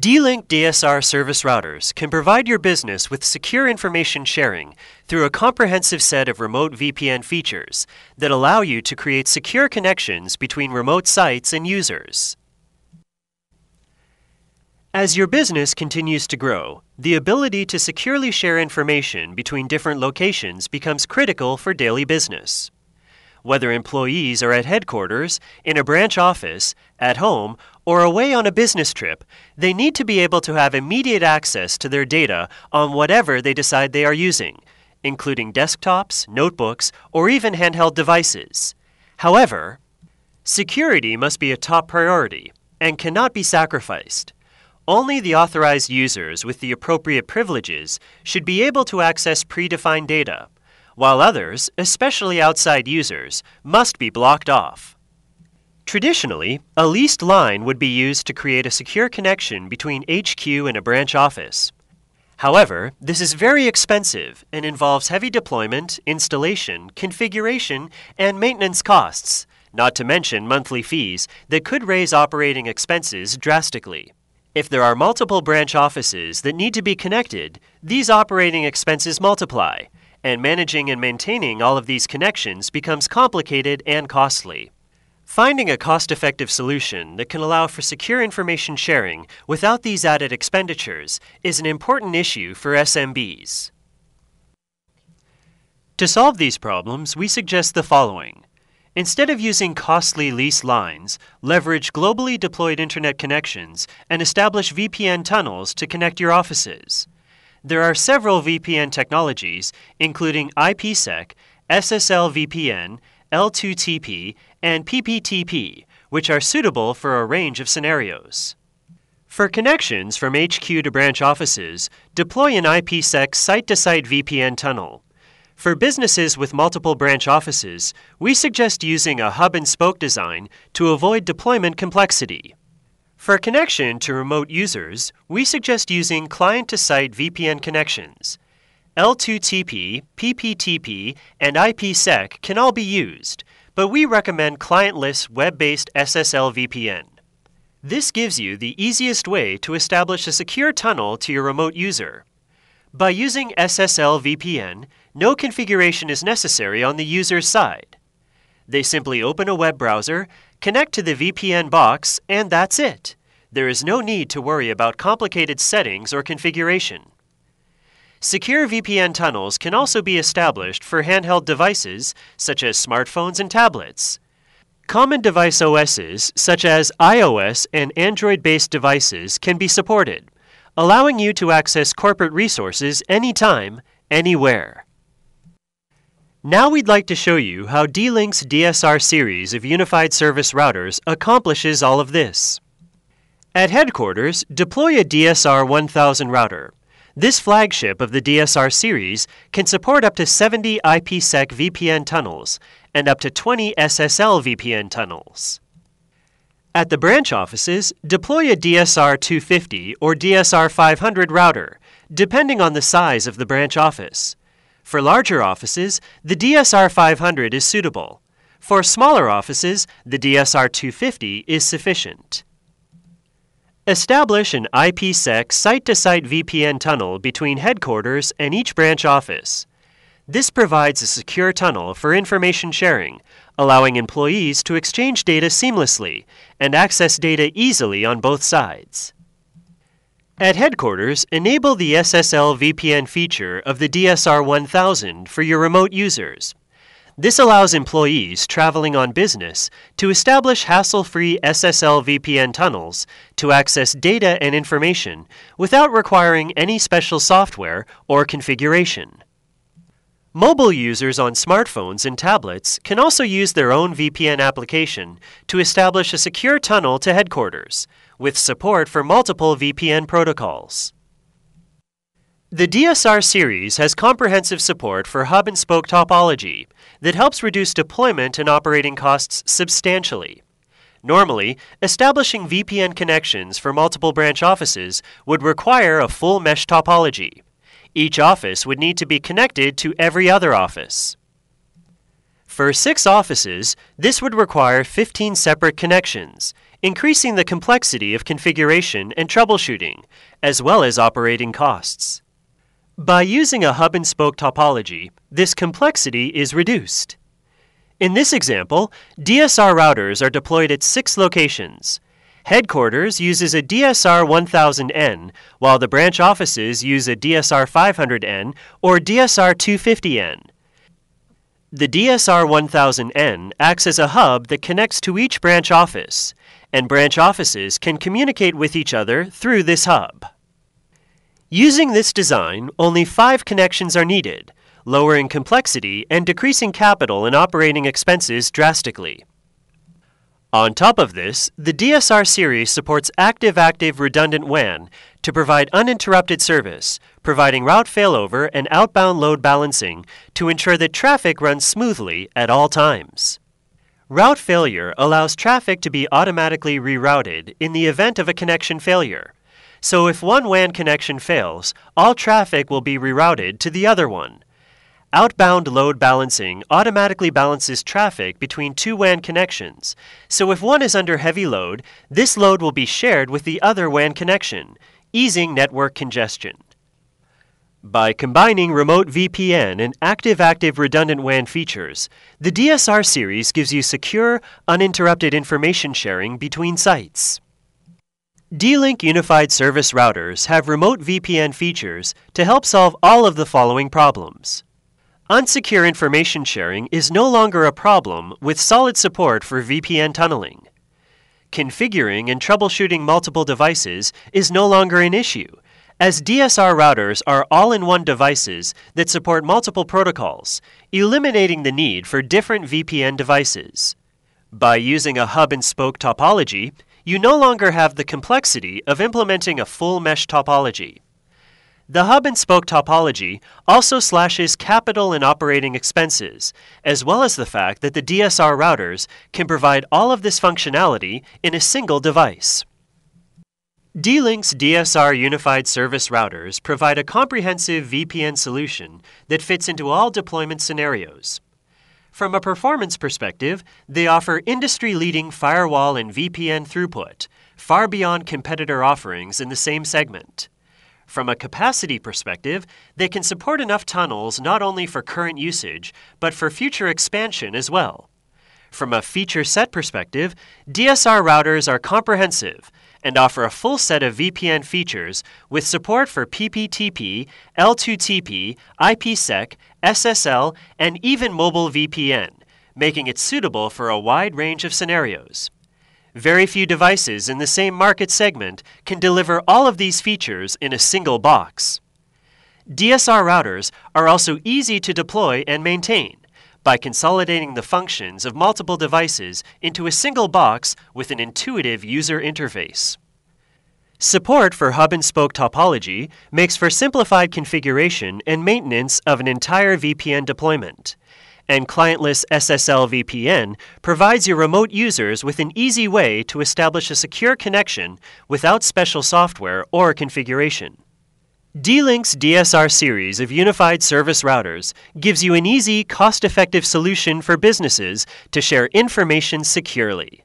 D-Link DSR service routers can provide your business with secure information sharing through a comprehensive set of remote VPN features that allow you to create secure connections between remote sites and users. As your business continues to grow, the ability to securely share information between different locations becomes critical for daily business. Whether employees are at headquarters, in a branch office, at home, or away on a business trip, they need to be able to have immediate access to their data on whatever they decide they are using, including desktops, notebooks, or even handheld devices. However, security must be a top priority and cannot be sacrificed. Only the authorized users with the appropriate privileges should be able to access predefined data, while others, especially outside users, must be blocked off. Traditionally, a leased line would be used to create a secure connection between HQ and a branch office. However, this is very expensive and involves heavy deployment, installation, configuration, and maintenance costs, not to mention monthly fees that could raise operating expenses drastically. If there are multiple branch offices that need to be connected, these operating expenses multiply, and managing and maintaining all of these connections becomes complicated and costly. Finding a cost-effective solution that can allow for secure information sharing without these added expenditures is an important issue for SMBs. To solve these problems, we suggest the following. Instead of using costly lease lines, leverage globally deployed internet connections and establish VPN tunnels to connect your offices. There are several VPN technologies, including IPsec, SSL VPN, L2TP, and PPTP, which are suitable for a range of scenarios. For connections from HQ to branch offices, deploy an IPsec site-to-site VPN tunnel. For businesses with multiple branch offices, we suggest using a hub and spoke design to avoid deployment complexity. For connection to remote users, we suggest using client-to-site VPN connections. L2TP, PPTP, and IPsec can all be used, but we recommend clientless web-based SSL VPN. This gives you the easiest way to establish a secure tunnel to your remote user. By using SSL VPN, no configuration is necessary on the user's side. They simply open a web browser, connect to the VPN box, and that's it. There is no need to worry about complicated settings or configuration. Secure VPN tunnels can also be established for handheld devices such as smartphones and tablets. Common device OSs such as iOS and Android-based devices can be supported, allowing you to access corporate resources anytime, anywhere. Now we'd like to show you how D-Link's DSR series of unified service routers accomplishes all of this. At headquarters, deploy a DSR 1000 router. This flagship of the DSR series can support up to 70 IPsec VPN tunnels and up to 20 SSL VPN tunnels. At the branch offices, deploy a DSR 250 or DSR 500 router, depending on the size of the branch office. For larger offices, the DSR 500 is suitable. For smaller offices, the DSR 250 is sufficient. Establish an IPsec site-to-site VPN tunnel between headquarters and each branch office. This provides a secure tunnel for information sharing, allowing employees to exchange data seamlessly and access data easily on both sides. At headquarters, enable the SSL VPN feature of the DSR 1000 for your remote users. This allows employees traveling on business to establish hassle-free SSL VPN tunnels to access data and information without requiring any special software or configuration. Mobile users on smartphones and tablets can also use their own VPN application to establish a secure tunnel to headquarters, with support for multiple VPN protocols. The DSR series has comprehensive support for hub and spoke topology that helps reduce deployment and operating costs substantially. Normally, establishing VPN connections for multiple branch offices would require a full mesh topology. Each office would need to be connected to every other office. For 6 offices, this would require 15 separate connections, increasing the complexity of configuration and troubleshooting, as well as operating costs. By using a hub-and-spoke topology, this complexity is reduced. In this example, DSR routers are deployed at 6 locations. Headquarters uses a DSR 1000N, while the branch offices use a DSR 500N or DSR 250N. The DSR 1000N acts as a hub that connects to each branch office, and branch offices can communicate with each other through this hub. Using this design, only 5 connections are needed, lowering complexity and decreasing capital and operating expenses drastically. On top of this, the DSR series supports active-active redundant WAN to provide uninterrupted service, providing route failover and outbound load balancing to ensure that traffic runs smoothly at all times. Route failure allows traffic to be automatically rerouted in the event of a connection failure. So if one WAN connection fails, all traffic will be rerouted to the other one. Outbound load balancing automatically balances traffic between 2 WAN connections, so if one is under heavy load, this load will be shared with the other WAN connection, easing network congestion. By combining remote VPN and active-active redundant WAN features, the DSR series gives you secure, uninterrupted information sharing between sites. D-Link Unified Service Routers have remote VPN features to help solve all of the following problems. Unsecure information sharing is no longer a problem with solid support for VPN tunneling. Configuring and troubleshooting multiple devices is no longer an issue, as DSR routers are all-in-one devices that support multiple protocols, eliminating the need for different VPN devices. By using a hub-and-spoke topology, you no longer have the complexity of implementing a full mesh topology. The hub-and-spoke topology also slashes capital and operating expenses, as well as the fact that the DSR routers can provide all of this functionality in a single device. D-Link's DSR Unified Service Routers provide a comprehensive VPN solution that fits into all deployment scenarios. From a performance perspective, they offer industry-leading firewall and VPN throughput, far beyond competitor offerings in the same segment. From a capacity perspective, they can support enough tunnels not only for current usage, but for future expansion as well. From a feature set perspective, DSR routers are comprehensive and offer a full set of VPN features with support for PPTP, L2TP, IPsec, SSL, and even mobile VPN, making it suitable for a wide range of scenarios. Very few devices in the same market segment can deliver all of these features in a single box. DSR routers are also easy to deploy and maintain by consolidating the functions of multiple devices into a single box with an intuitive user interface. Support for hub-and-spoke topology makes for simplified configuration and maintenance of an entire VPN deployment. And clientless SSL VPN provides your remote users with an easy way to establish a secure connection without special software or configuration. D-Link's DSR series of unified service routers gives you an easy, cost-effective solution for businesses to share information securely.